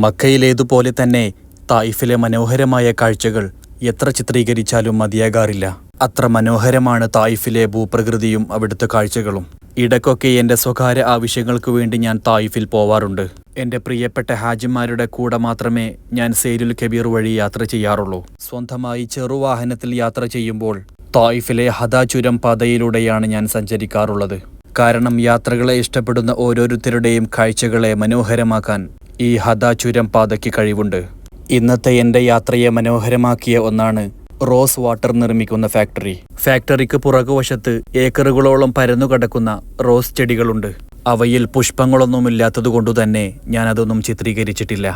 മക്കയിലേതുപോലെ തന്നെ തായിഫിലെ മനോഹരമായ കാഴ്ചകൾ എത്ര ചിത്രീകരിച്ചാലും മതിയാകാറില്ല. അത്ര മനോഹരമാണ് തായിഫിലെ ഭൂപ്രകൃതിയും അവിടുത്തെ കാഴ്ചകളും. ഇടയ്ക്കൊക്കെ എൻ്റെ സ്വകാര്യ ആവശ്യങ്ങൾക്ക് വേണ്ടി ഞാൻ തായിഫിൽ പോവാറുണ്ട്. എൻ്റെ പ്രിയപ്പെട്ട ഹാജിമാരുടെ കൂടെ മാത്രമേ ഞാൻ സെയ്രുൽ കബീർ വഴി യാത്ര ചെയ്യാറുള്ളൂ. സ്വന്തമായി ചെറുവാഹനത്തിൽ യാത്ര ചെയ്യുമ്പോൾ തായിഫിലെ ഹദാ ചുരം പാതയിലൂടെയാണ് ഞാൻ സഞ്ചരിക്കാറുള്ളത്. കാരണം യാത്രകളെ ഇഷ്ടപ്പെടുന്ന ഓരോരുത്തരുടെയും കാഴ്ചകളെ മനോഹരമാക്കാൻ ഈ ഹദാ ചുരം പാതയ്ക്ക് കഴിവുണ്ട്. ഇന്നത്തെ എൻ്റെ യാത്രയെ മനോഹരമാക്കിയ ഒന്നാണ് റോസ് വാട്ടർ നിർമ്മിക്കുന്ന ഫാക്ടറി. ഫാക്ടറിക്ക് പുറകുവശത്ത് ഏക്കറുകളോളം പരന്നുകിടക്കുന്ന റോസ് ചെടികളുണ്ട്. അവയിൽ പുഷ്പങ്ങളൊന്നുമില്ലാത്തതുകൊണ്ടു തന്നെ ഞാനതൊന്നും ചിത്രീകരിച്ചിട്ടില്ല.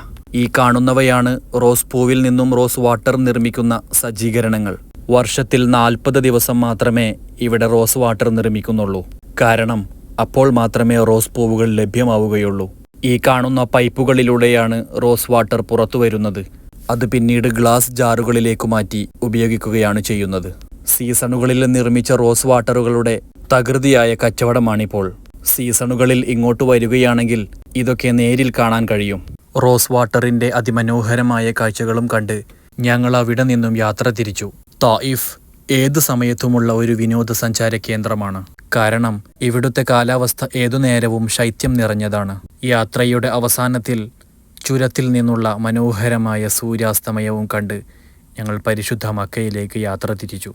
ഈ കാണുന്നവയാണ് റോസ് പൂവിൽ നിന്നും റോസ് വാട്ടർ നിർമ്മിക്കുന്ന സജ്ജീകരണങ്ങൾ. വർഷത്തിൽ 40 ദിവസം മാത്രമേ ഇവിടെ റോസ് വാട്ടർ നിർമ്മിക്കുന്നുള്ളൂ. കാരണം അപ്പോൾ മാത്രമേ റോസ് പൂവുകൾ ലഭ്യമാവുകയുള്ളൂ. ഈ കാണുന്ന പൈപ്പുകളിലൂടെയാണ് റോസ് വാട്ടർ പുറത്തു വരുന്നത്. അത് പിന്നീട് ഗ്ലാസ് ജാറുകളിലേക്ക് മാറ്റി ഉപയോഗിക്കുകയാണ് ചെയ്യുന്നത്. സീസണുകളിൽ നിർമ്മിച്ച റോസ് വാട്ടറുകളുടെ തകൃതിയായ കച്ചവടമാണിപ്പോൾ. സീസണുകളിൽ ഇങ്ങോട്ട് വരികയാണെങ്കിൽ ഇതൊക്കെ നേരിൽ കാണാൻ കഴിയും. റോസ് വാട്ടറിൻ്റെ അതിമനോഹരമായ കാഴ്ചകളും കണ്ട് ഞങ്ങൾ അവിടെ നിന്നും യാത്ര തിരിച്ചു. തായിഫ് ഏതു സമയത്തുമുള്ള ഒരു വിനോദസഞ്ചാര കേന്ദ്രമാണ്. കാരണം ഇവിടുത്തെ കാലാവസ്ഥ ഏതു നേരവും ശൈത്യം നിറഞ്ഞതാണ്. യാത്രയുടെ അവസാനത്തിൽ ചുരത്തിൽ നിന്നുള്ള മനോഹരമായ സൂര്യാസ്തമയവും കണ്ട് ഞങ്ങൾ പരിശുദ്ധ മക്കയിലേക്ക് യാത്ര തിരിച്ചു.